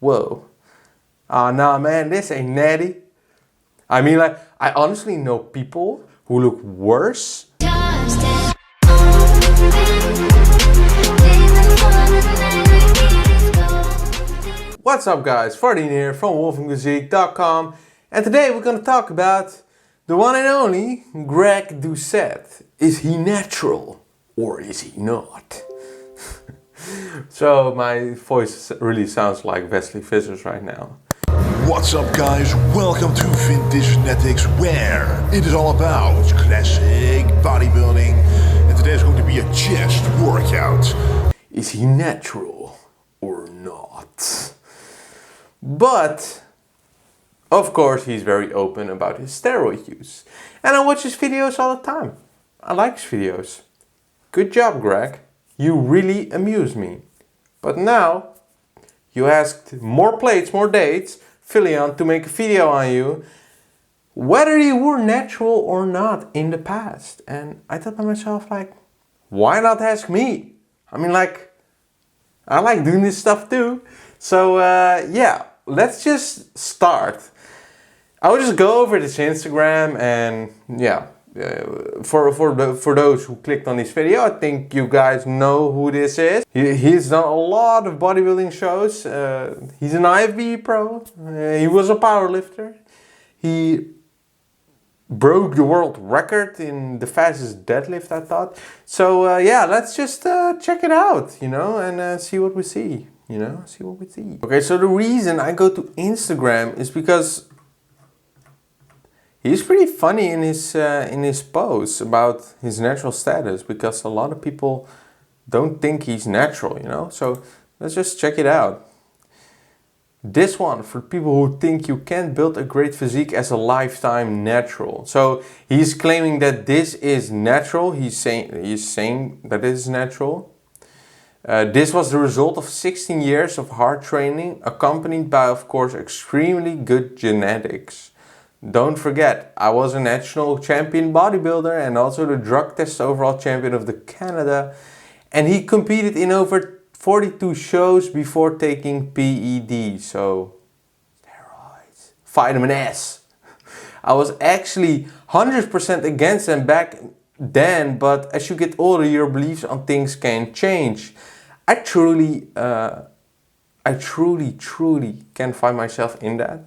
Whoa. Nah man, this ain't Natty. I mean, like, I honestly know people who look worse. What's up guys, Fardeen here from wolfingphysique.com, and today we're gonna talk about the one and only Greg Doucette. Is he natural or is he not? So my voice really sounds like Wesley Fizzers right now. What's up guys, welcome to Vintage Genetics, where it is all about classic bodybuilding, and today is going to be a chest workout. Is he natural or not? But of course he's very open about his steroid use, and I watch his videos all the time. I like his videos. Good job, Greg. You really amuse me. But now you asked Moreplatesmoredates and PHILLION to make a video on you, whether you were natural or not in the past. And I thought to myself, like, why not ask me? I mean, like, I like doing this stuff too. So yeah, let's just start. I will just go over this Instagram, and yeah, for those who clicked on this video, I think you guys know who this is. He's done a lot of bodybuilding shows. He's an IFBB pro. He was a powerlifter. He broke the world record in the fastest deadlift, I thought. So yeah, let's just check it out, you know, and see what we see. You know, see what we see. Okay, so the reason I go to Instagram is because he's pretty funny in his posts about his natural status, because a lot of people don't think he's natural, you know. So let's just check it out. This one for people who think you can't build a great physique as a lifetime natural. So he's claiming that this is natural. He's saying that it is natural. This was the result of 16 years of hard training, accompanied by, of course, extremely good genetics. Don't forget, I was a national champion bodybuilder and also the drug test overall champion of the Canada. And he competed in over 42 shows before taking PED, so steroids, vitamin S. I was actually 100% against them back then, but as you get older, your beliefs on things can change. I truly can find myself in that.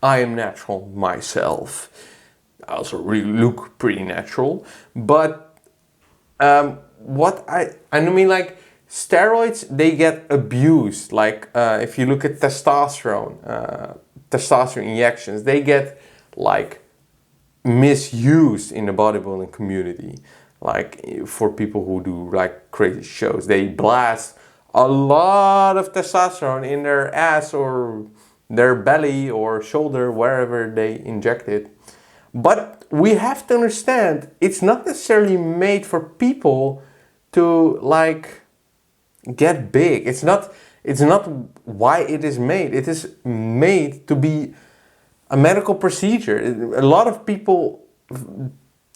I am natural myself. I also really look pretty natural, but I mean, like, steroids, they get abused. Like if you look at testosterone injections, they get like misused in the bodybuilding community. Like for people who do like crazy shows, they blast a lot of testosterone in their ass or their belly or shoulder, wherever they inject it. But we have to understand, it's not necessarily made for people to like get big. It's not why it is made. It is made to be a medical procedure. A lot of people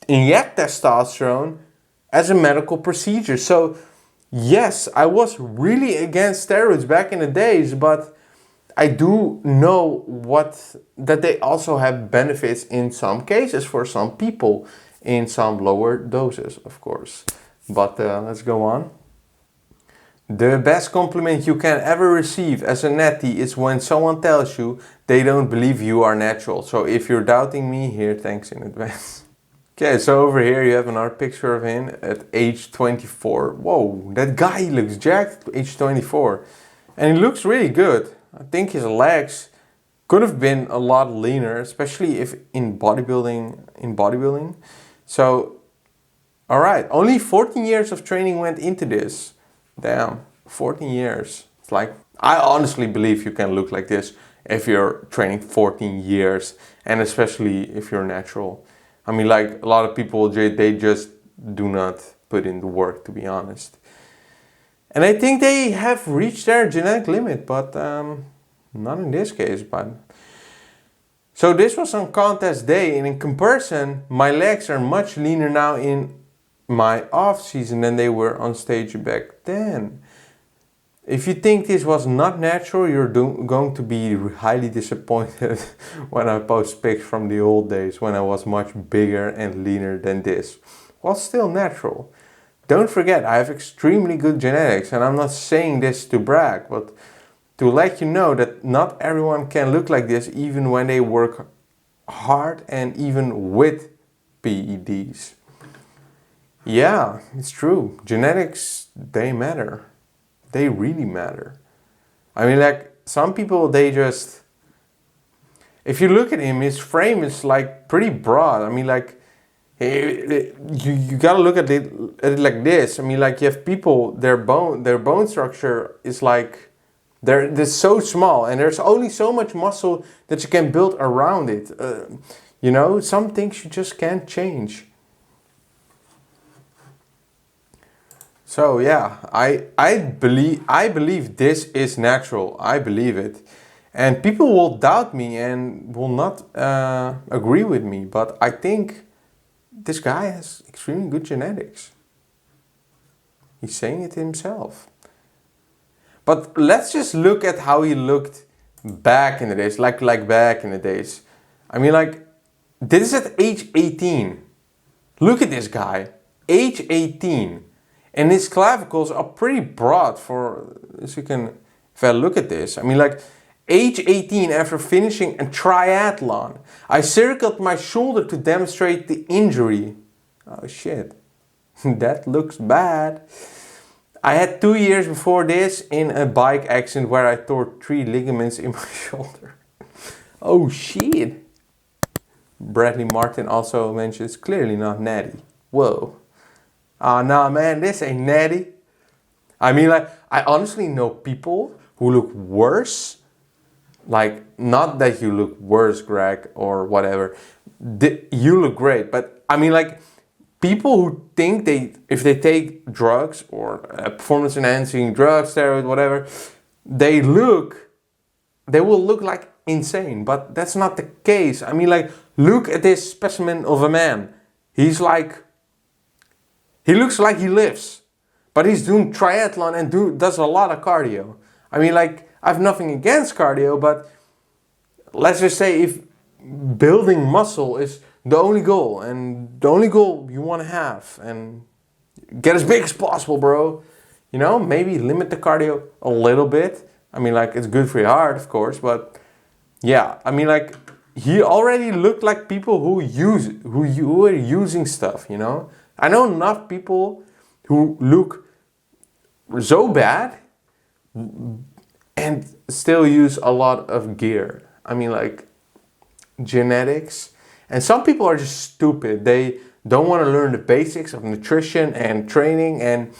inject testosterone as a medical procedure. So yes, I was really against steroids back in the days, but I do know that they also have benefits in some cases for some people in some lower doses, of course. But let's go on. The best compliment you can ever receive as a natty is when someone tells you they don't believe you are natural. So if you're doubting me, here, thanks in advance. Okay, so over here you have another picture of him at age 24. Whoa, that guy looks jacked at age 24. And he looks really good. I think his legs could have been a lot leaner, especially if in bodybuilding. So, alright, only 14 years of training went into this. Damn, 14 years. It's like, I honestly believe you can look like this if you're training 14 years, and especially if you're natural. I mean, like, a lot of people, they just do not put in the work, to be honest. And I think they have reached their genetic limit, but not in this case. But so this was on contest day, and in comparison, my legs are much leaner now in my off season than they were on stage back then. If you think this was not natural, you're going to be highly disappointed when I post pics from the old days when I was much bigger and leaner than this. Well, still natural. Don't forget, I have extremely good genetics, and I'm not saying this to brag, but to let you know that not everyone can look like this even when they work hard and even with PEDs. Yeah, it's true. Genetics, they matter. They really matter. I mean, like, some people, they just... If you look at him, his frame is, like, pretty broad. I mean, like, you gotta look at it like this. I mean, like, you have people, their bone structure is, like... They're so small, and there's only so much muscle that you can build around it. You know, some things you just can't change. So yeah, I believe this is natural. I believe it, and people will doubt me and will not agree with me. But I think this guy has extremely good genetics. He's saying it himself. But let's just look at how he looked back in the days, like back in the days. I mean, like, this is at age 18. Look at this guy, age 18. And his clavicles are pretty broad for, as you can, if I look at this. I mean, like, age 18 after finishing a triathlon. I circled my shoulder to demonstrate the injury. Oh shit, that looks bad. I had 2 years before this in a bike accident where I tore 3 ligaments in my shoulder. Oh shit. Bradley Martin also mentions clearly not Natty. Whoa. Ah, nah, man, this ain't Natty. I mean, like, I honestly know people who look worse. Like, not that you look worse, Greg, or whatever. You look great, but I mean, like, people who think if they take drugs or performance enhancing drugs, steroids, whatever, they will look like insane, but that's not the case. I mean, like, look at this specimen of a man. He looks like he lifts, but he's doing triathlon and does a lot of cardio. I mean, like, I have nothing against cardio, but let's just say if building muscle is the only goal, and the only goal you want to have, and get as big as possible, bro. You know, maybe limit the cardio a little bit. I mean, like, it's good for your heart, of course, but yeah, I mean, like, he already looked like people who are using stuff, you know. I know enough people who look so bad and still use a lot of gear. I mean, like, genetics. And some people are just stupid. They don't want to learn the basics of nutrition and training and,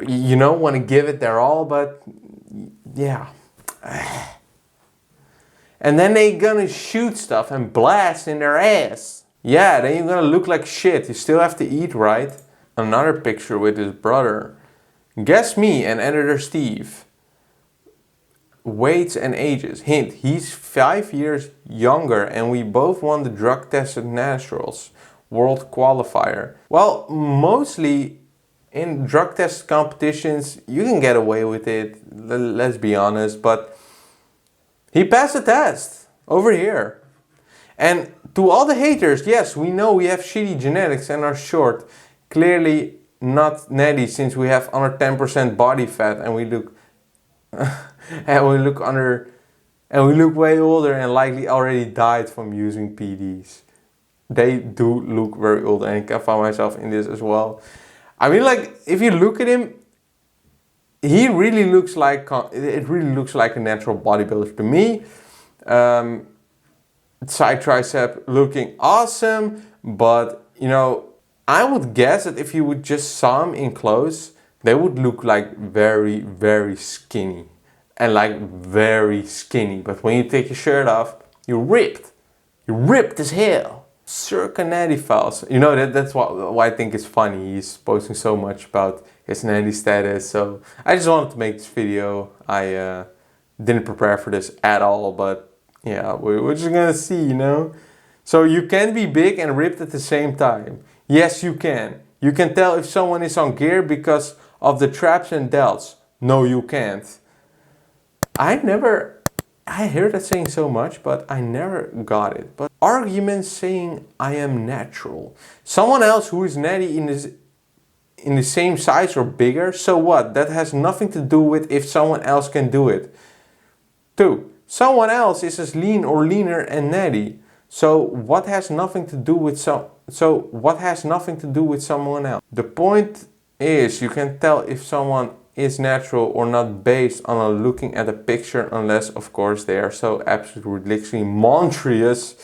you know, want to give it their all, but yeah. And then they gonna shoot stuff and blast in their ass. Yeah, then you're gonna look like shit. You still have to eat, right? Another picture with his brother. Guess me and editor Steve. Weights and ages. Hint, he's 5 years younger and we both won the drug tested naturals world qualifier. Well, mostly in drug test competitions you can get away with it, let's be honest, but he passed the test over here. And to all the haters, yes, we know we have shitty genetics and are short. Clearly not Natty, since we have under 10% body fat and we look and we look way older and likely already died from using PDs. They do look very old, and I found myself in this as well. I mean, like, if you look at him, it really looks like a natural bodybuilder to me. Side tricep looking awesome, but you know, I would guess that if you would just saw him in close, they would look like very, very skinny. And like very skinny. But when you take your shirt off, you're ripped. You're ripped as hell. Circa Natty files. You know, that's why I think it's funny. He's posting so much about his Natty status. So I just wanted to make this video. I didn't prepare for this at all. But yeah, we're just gonna see, you know. So you can be big and ripped at the same time. Yes, you can. You can tell if someone is on gear because of the traps and delts. no, you can't. I hear that saying so much, but I never got it. But arguments saying I am natural. Someone else who is natty in the same size or bigger, so what? That has nothing to do with if someone else can do it. 2. Someone else is as lean or leaner and natty. So what has nothing to do with what has nothing to do with someone else? The point is, you can tell if someone is natural or not based on looking at a picture, unless of course they are so absolutely ridiculously monstrous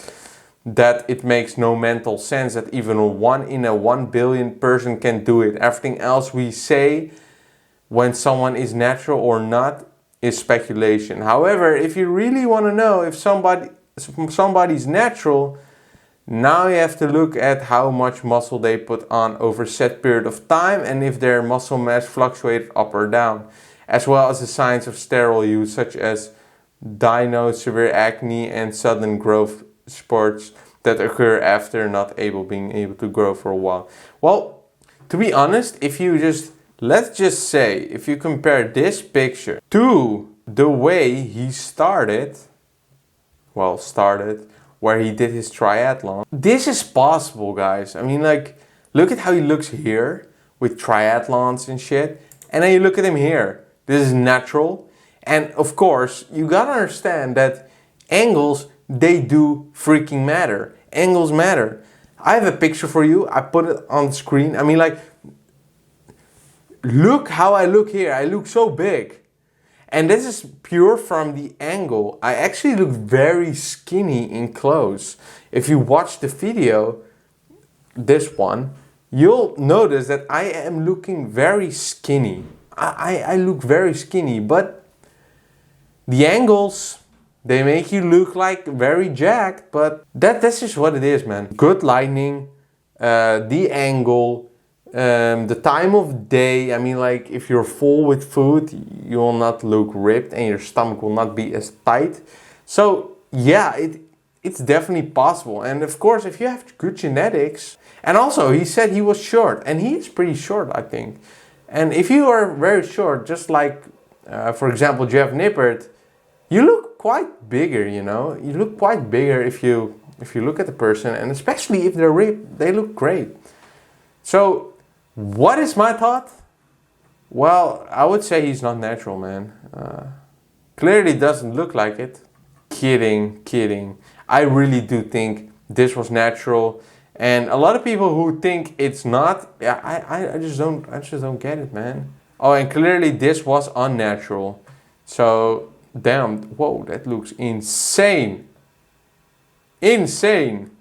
that it makes no mental sense that even a 1 in a 1 billion person can do it. Everything else we say when someone is natural or not is speculation. However, if you really want to know if somebody's natural, now you have to look at how much muscle they put on over a set period of time and if their muscle mass fluctuated up or down, as well as the signs of steroid use such as diagnosed severe acne and sudden growth spurts that occur after not being able to grow for a while. Well, to be honest, let's just say, if you compare this picture to the way he started, where he did his triathlon. This is possible, guys. I mean, like, look at how he looks here with triathlons and shit. And then you look at him here. This is natural. And of course, you gotta understand that angles, they do freaking matter. Angles matter. I have a picture for you. I put it on the screen. I mean, like, look how I look here. I look so big. And this is pure from the angle. I actually look very skinny in close. If you watch the video, this one, you'll notice that I am looking very skinny. I look very skinny, but the angles, they make you look like very jacked, but that's just what it is, man. Good lighting, the angle, the time of day. I mean, like, if you're full with food, you will not look ripped and your stomach will not be as tight. So yeah, it's definitely possible. And of course, if you have good genetics, and also he said he was short, and he is pretty short, I think. And if you are very short, just like for example Jeff Nippert, you look quite bigger, you know. You look quite bigger if you look at the person, and especially if they're ripped, they look great. So what is my thought? Well, I would say he's not natural, man. Clearly doesn't look like it. Kidding. I really do think this was natural. And a lot of people who think it's not, I just don't get it, man. Oh, and clearly this was unnatural. So, damn, whoa, that looks insane. Insane.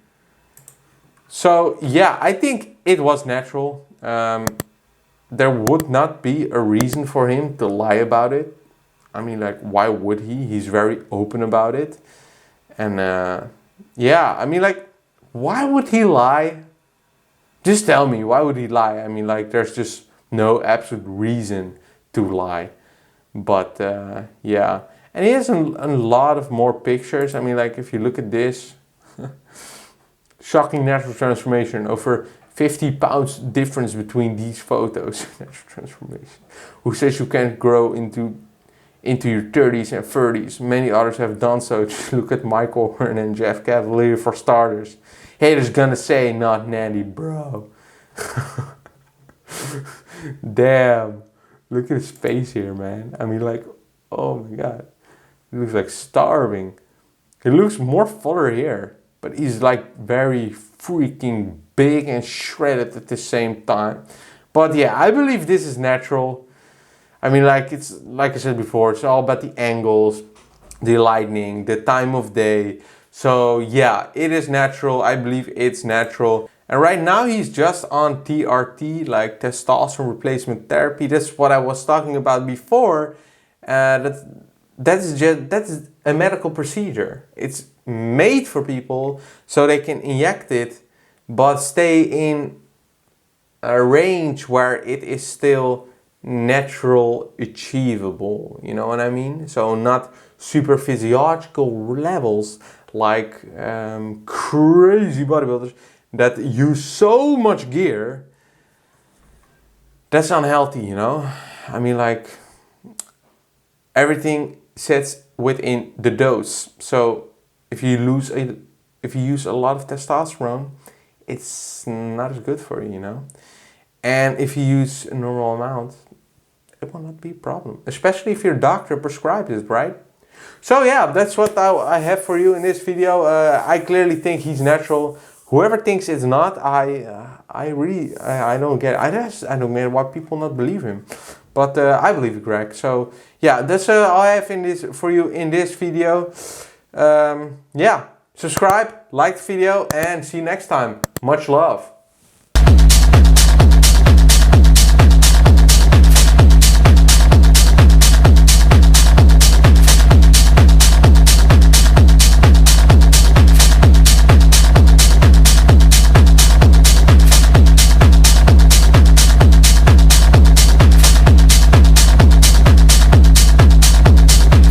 So, yeah, I think it was natural. There would not be a reason for him to lie about it. I mean, like, why would he? He's very open about it. And yeah, I mean, like, why would he lie? Just tell me, why would he lie? I mean, like, there's just no absolute reason to lie. But yeah, and he has a lot of more pictures. I mean, like, if you look at this, shocking natural transformation, over 50 pounds difference between these photos. Natural transformation. Who says you can't grow into your 30s and 30s? Many others have done so. Just look at Michael Horn and Jeff Cavalier for starters. Haters gonna say not natty, bro. Damn. Look at his face here, man. I mean, like, oh my god. He looks like starving. He looks more fuller here, but he's like very freaking big and shredded at the same time. But yeah, I believe this is natural. I mean, like, it's like I said before, it's all about the angles, the lighting, the time of day. So yeah, it is natural. I believe it's natural. And right now he's just on TRT, like testosterone replacement therapy. That's what I was talking about before. That's a medical procedure. It's made for people so they can inject it, but stay in a range where it is still natural, achievable. You know what I mean? So not super physiological levels like crazy bodybuilders that use so much gear. That's unhealthy, you know? I mean, like, everything sits within the dose. So if you use a lot of testosterone, it's not as good for you, you know. And if you use a normal amount, it will not be a problem, especially if your doctor prescribes it, right? So yeah, that's what I have for you in this video. I clearly think he's natural. Whoever thinks it's not, I don't get it. I don't get why people not believe him. But I believe Greg. So yeah, that's all I have for you in this video. Yeah, subscribe, like the video, and see you next time. Much love.